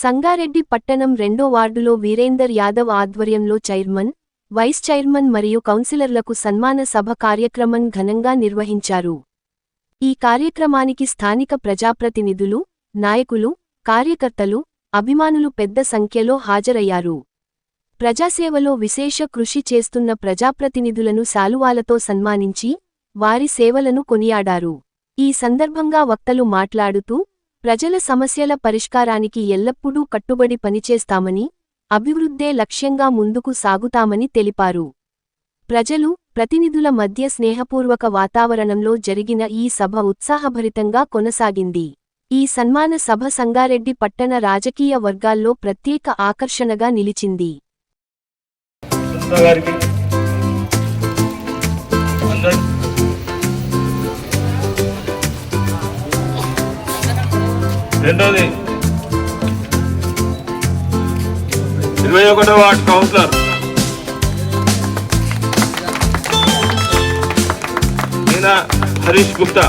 సంగారెడ్డి పట్టణం 2వ వార్డులో వీరేందర్ యాదవ్ ఆధ్వర్యంలో చైర్మన్, వైస్ చైర్మన్ మరియు కౌన్సిలర్లకు సన్మాన సభ కార్యక్రమం ఘనంగా నిర్వహించారు. ఈ కార్యక్రమానికి స్థానిక ప్రజాప్రతినిధులు, నాయకులు, కార్యకర్తలు, అభిమానులు పెద్ద సంఖ్యలో హాజరయ్యారు. ప్రజాసేవలో విశేష కృషి చేస్తున్న ప్రజాప్రతినిధులను శాలువాలతో సన్మానించి, వారి సేవలను కొనియాడారు. ఈ సందర్భంగా వక్తలు మాట్లాడుతూ, ప్రజల సమస్యల పరిష్కారానికి ఎల్లప్పుడూ కట్టుబడి పనిచేస్తామని, అభివృద్ధే లక్ష్యంగా ముందుకు సాగుతామని తెలిపారు. ప్రజలు, ప్రతినిధుల మధ్య స్నేహపూర్వక వాతావరణంలో జరిగిన ఈ సభ ఉత్సాహభరితంగా కొనసాగింది. ఈ సన్మాన సభ సంగారెడ్డి పట్టణ రాజకీయ వర్గాల్లో ప్రత్యేక ఆకర్షణగా నిలిచింది. రెండోది 21వ వార్డు కౌన్సిలర్ మీనా హరీష్ గుప్తా.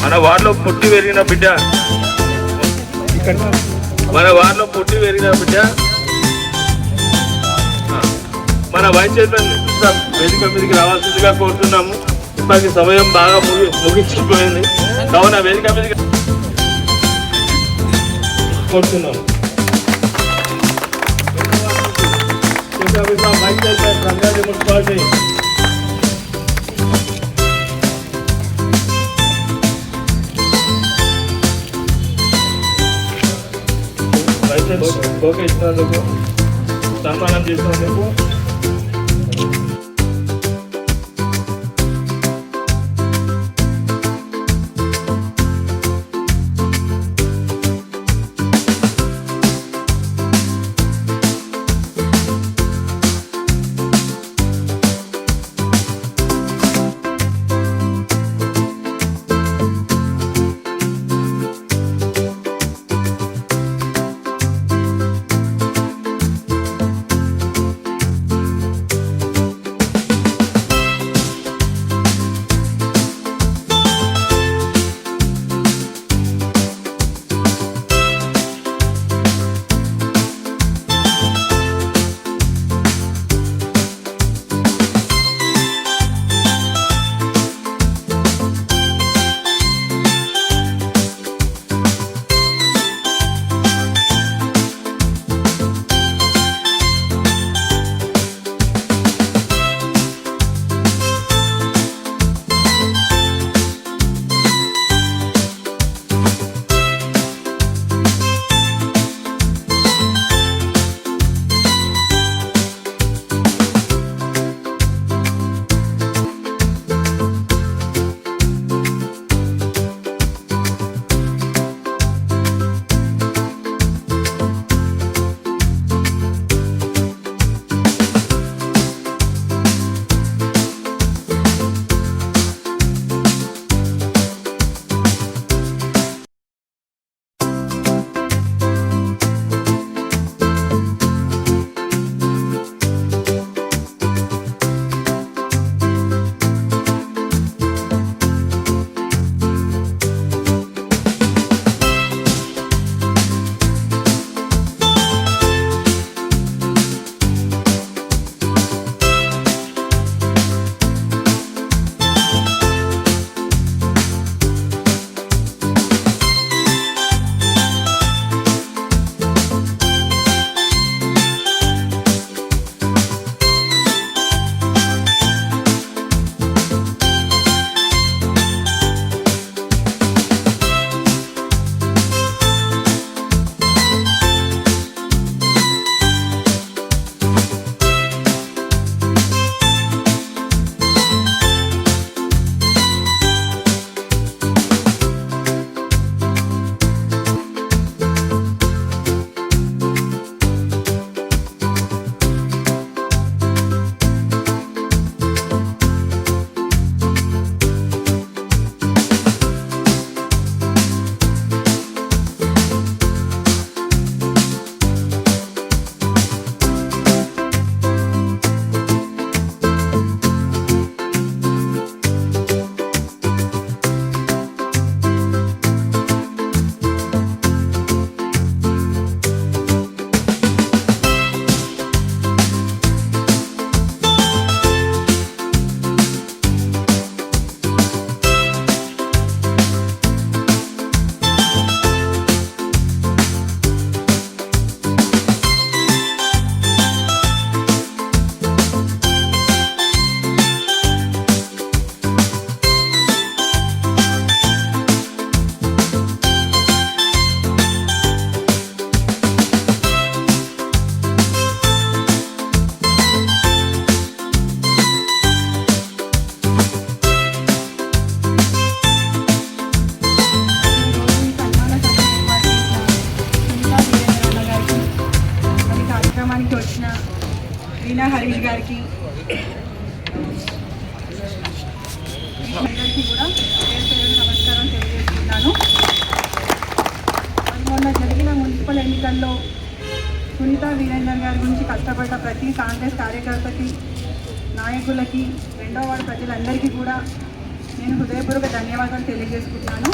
మన వార్డులో పుట్టి పెరిగిన బిడ్డ, మన వైస్ చైర్మన్ వేదిక మీదకి రావాల్సిందిగా కోరుతున్నాము. ఇప్పటికి సమయం బాగా ముగించిపోయింది కావున వేదిక మీదకి కోరుతున్నాము. Vice chairman Sangareddy municipality okay ఇచ్చినందుకు, సన్మానం చేసినందుకు అందరికీ కూడా నమస్కారం తెలియజేస్తున్నాను. మొన్న జరిగిన మున్సిపల్ ఎన్నికల్లో సునీతా వీరేందర్ గారి గురించి కష్టపడ్డ ప్రతి కాంగ్రెస్ కార్యకర్తకి, నాయకులకి, రెండో వార్డు ప్రజలందరికీ కూడా నేను హృదయపూర్వక ధన్యవాదాలు తెలియజేసుకుంటున్నాను.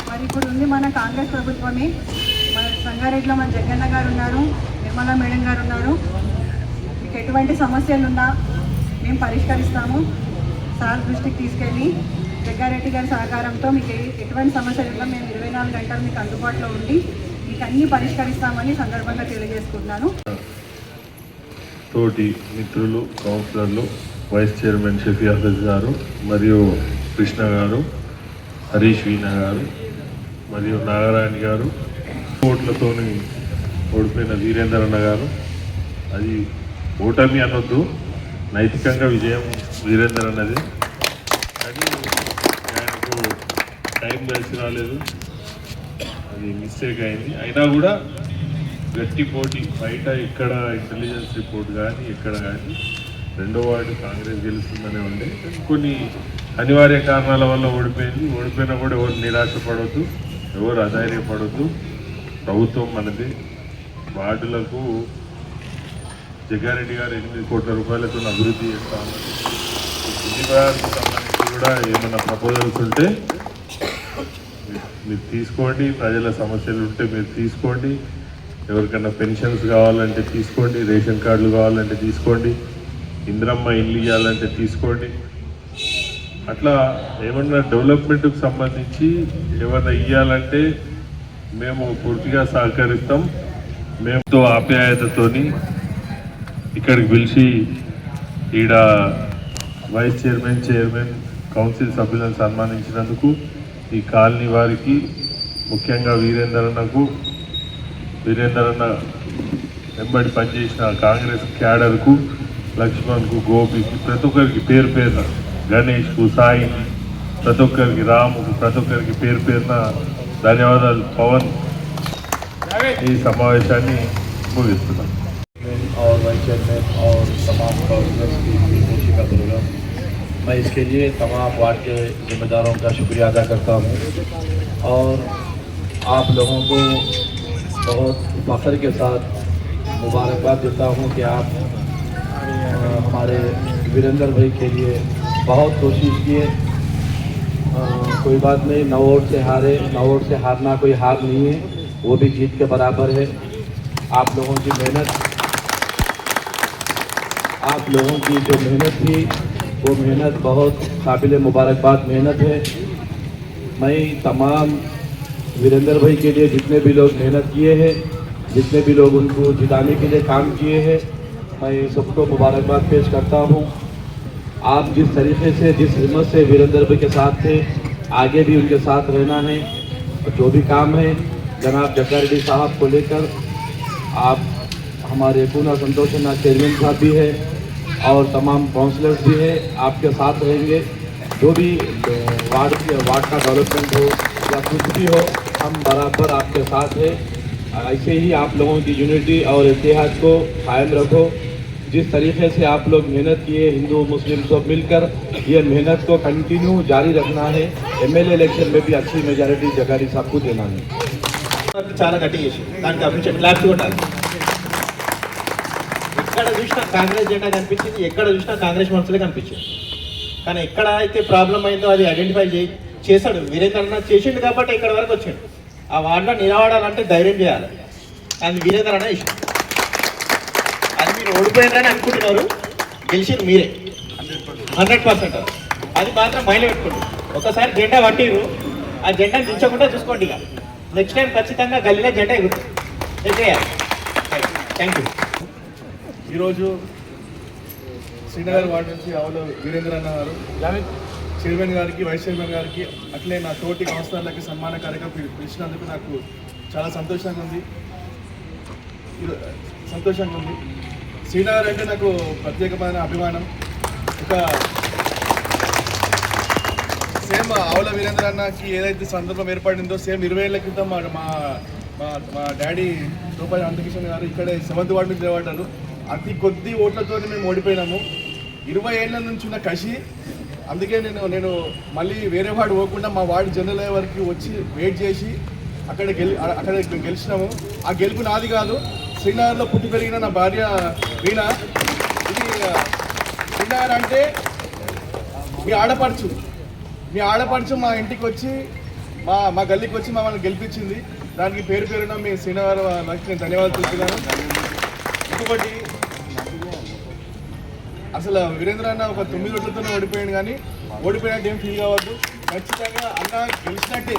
మరి ఇప్పుడు ఉంది మన కాంగ్రెస్ ప్రభుత్వమే. మన సంగారెడ్డిలో మన జగన్న గారు ఉన్నారు, నిర్మలా మేడం గారు ఉన్నారు. మీకు ఎటువంటి సమస్యలున్నా మేము పరిష్కరిస్తాము. సార్ దృష్టికి తీసుకెళ్ళి జగ్గారెడ్డి గారి సహకారంతో మీకు ఎటువంటి సమస్యలు ఉన్నా మేము 24 గంటలు మీకు అందుబాటులో ఉండి మీకు అన్నీ పరిష్కరిస్తామని సందర్భంగా తెలియజేసుకుంటున్నాను. తోటి మిత్రులు, కౌన్సిలర్లు, వైస్ చైర్మన్ షఫీ అహ్మద్ గారు మరియు కృష్ణ గారు, హరీష్ వీణా గారు మరియు నాగరాయణ గారు, ఓట్లతో ఓడిపోయిన వీరేందర్ అన్న గారు, అది ఓటమి అనొద్దు, నైతికంగా విజయం వీరేందర్ అన్నది. కానీ ఆయనకు టైం కలిసి రాలేదు, అది మిస్టేక్ అయింది. అయినా కూడా గట్టి పోటీ బయట ఎక్కడ ఇంటెలిజెన్స్ రిపోర్ట్ కానీ ఎక్కడ కానీ రెండో వార్డు కాంగ్రెస్ గెలుస్తుందనే ఉండే. కొన్ని అనివార్య కారణాల వల్ల ఓడిపోయింది. ఓడిపోయినా కూడా ఎవరు నిరాశపడవద్దు, ఎవరు అధైర్యపడవద్దు. ప్రభుత్వం మనది. వార్డులకు జగ్గారెడ్డి గారు 8 కోట్ల రూపాయలతో అభివృద్ధి చేస్తామని, ఇంటి ప్రయాణకు సంబంధించి కూడా ఏమైనా ప్రపోజల్స్ ఉంటే మీరు తీసుకోండి. ప్రజల సమస్యలు ఉంటే మీరు తీసుకోండి. ఎవరికైనా పెన్షన్స్ కావాలంటే తీసుకోండి, రేషన్ కార్డులు కావాలంటే తీసుకోండి, ఇంద్రమ్మ ఇల్లు ఇవ్వాలంటే తీసుకోండి. అట్లా ఏమన్నా డెవలప్మెంట్కి సంబంధించి ఏమన్నా ఇవ్వాలంటే మేము పూర్తిగా సహకరిస్తాం. మేముతో ఆప్యాయతతోని ఇక్కడికి పిలిచి ఈడ వైస్ చైర్మన్, కౌన్సిల్ సభ్యులను సన్మానించినందుకు ఈ కాలనీ వారికి, ముఖ్యంగా వీరేందర్ అన్న వెంబడి పనిచేసిన కాంగ్రెస్ క్యాడర్కు, లక్ష్మణ్కు, గోపికి, ప్రతి ఒక్కరికి పేరు పేరున, గణేష్కు, సాయికి, ప్రతి ఒక్కరికి, రాముకు, ప్రతి ఒక్కరికి పేరు పేరున ధన్యవాదాలు. పవన్ ఈ సమావేశాన్ని ముగిస్తున్నాం. और वाइस चेयरमैन और तमाम काउंसिलर्स की खुशी का प्रोग्राम, मैं इसके लिए तमाम वार्ड के जिम्मेदारों का शुक्रिया अदा करता हूँ और आप लोगों को बहुत फख्र के साथ मुबारकबाद देता हूँ कि आप हमारे वीरेंद्र भाई के लिए बहुत कोशिश किए। कोई बात नहीं, 9 वोट से हारे, 9 वोट से हारना कोई हार नहीं है, वो भी जीत के बराबर है। आप लोगों की मेहनत, आप लोगों की जो मेहनत थी वो मेहनत बहुत काबिल मुबारकबाद मेहनत है। मैं तमाम वीरेंद्र भाई के लिए जितने भी लोग मेहनत किए हैं, जितने भी लोग उनको जिताने के लिए काम किए हैं, मैं सबको मुबारकबाद पेश करता हूँ। आप जिस तरीके से, जिस हिम्मत से वीरेंद्र भाई के साथ थे, आगे भी उनके साथ रहना है। और जो भी काम है जनाब जग्गारेड्डी साहब को लेकर, आप हमारे पूना संतोषना चेयरमैन साहब भी है और तमाम काउंसलर्स भी है, आपके साथ रहेंगे। जो भी वार्ड का डेवलपमेंट हो या कुछ भी हो, हम बराबर आपके साथ हैं। ऐसे ही आप लोगों की यूनिटी और इतिहाद को कायम रखो। जिस तरीके से आप लोग मेहनत किए, हिंदू मुस्लिम सब मिलकर, ये मेहनत को कंटिन्यू जारी रखना है। एमएलए इलेक्शन में भी अच्छी मेजॉरिटी जग्गारेड्डी साहब को देना है। చాలా గట్టి చేసి దానికి అభిషేక్ క్లాప్స్ కొట్టాలి. ఎక్కడ చూసినా కాంగ్రెస్ జెండా కనిపించింది, ఎక్కడ చూసినా కాంగ్రెస్ మనుషులే కనిపించింది. కానీ ఎక్కడ అయితే ప్రాబ్లం అయిందో అది ఐడెంటిఫై చేశాడు వీరేందర్ అన్న, చేసిండు కాబట్టి ఇక్కడ వరకు వచ్చాడు. ఆ వార్డులో నిలబడాలంటే ధైర్యం చేయాలి, అది వీరేందర్ అన్న ఇష్టం. అది మీరు ఓడిపోయిందని అనుకుంటున్నారు, గెలిచింది మీరే 100%. అది మాత్రం మైండ్లో పెట్టుకోండి. ఒకసారి జెండా పట్టిరు, ఆ జెండాని దించకుండా చూసుకోండి. ఇక నెక్స్ట్ టైం ఖచ్చితంగా గల్లీలో జెండా ఎగరేయాలి. Thank you. ఈరోజు శ్రీనగర్ వార్డు నుంచి ఆవుల వీరేంద్ర అన్న గారు చైర్మన్ గారికి, వైస్ చైర్మన్ గారికి, అట్లే నా తోటి కౌన్సిలర్లకి సన్మాన కార్యక్రమం పిలిచినందుకు నాకు చాలా సంతోషంగా ఉంది. శ్రీనగర్ అంటే నాకు ప్రత్యేకమైన అభిమానం. ఒక సేమ్ ఆవుల వీరేంద్ర అన్నకి ఏదైతే సందర్భం ఏర్పడిందో, సేమ్ 20 ఏళ్ల క్రితం మా డాడీ రూపాయి అనంతకిషన్ గారు ఇక్కడే 7th వార్డు నుంచి నిలబడ్డారు. అతి కొద్ది ఓట్లతో మేము ఓడిపోయినాము. 20 ఏళ్ళ నుంచి ఉన్న కషి, అందుకే నేను మళ్ళీ వేరే వాడు పోకుండా మా వార్డు జనరల్ వరకు వచ్చి వెయిట్ చేసి అక్కడ గెలిచినాము. ఆ గెలుపు నాది కాదు, శ్రీనగర్లో పుట్టి పెరిగిన నా భార్య వీణ. ఇది శ్రీనగర్ అంటే మీ ఆడపడుచు మా ఇంటికి వచ్చి మా గల్లీకి వచ్చి మమ్మల్ని గెలిపించింది. దానికి పేరున మీ శ్రీనగర్ నాకు నేను ధన్యవాదాలు తెలుపుతున్నాను. ఇంకొకటి, అసలు వీరేంద్ర అన్న ఒక 9 ఓట్లతోనే ఓడిపోయాడు, కానీ ఓడిపోయినట్టు ఏం ఫీల్ కావద్దు. ఖచ్చితంగా అన్న గెలిచినట్టే.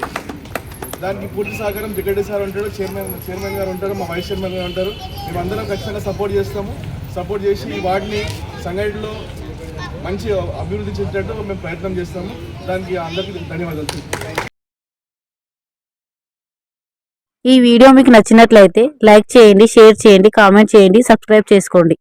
దానికి పూర్తి సహకారం బ్రిగేడియర్ సార్ ఉంటాడు, చైర్మన్ గారు ఉంటారు, మా వైస్ చైర్మన్ గారు ఉంటారు. మేమందరం ఖచ్చితంగా సపోర్ట్ చేస్తాము. సపోర్ట్ చేసి ఈ వార్డుని సంగారెడ్డిలో మంచి అభివృద్ధి చెందేటట్టు మేము ప్రయత్నం చేస్తాము. దానికి అందరికీ ధన్యవాదాలు. ఈ వీడియో మీకు నచ్చినట్లయితే లైక్ చేయండి, షేర్ చేయండి, కామెంట్ చేయండి, సబ్స్క్రైబ్ చేసుకోండి.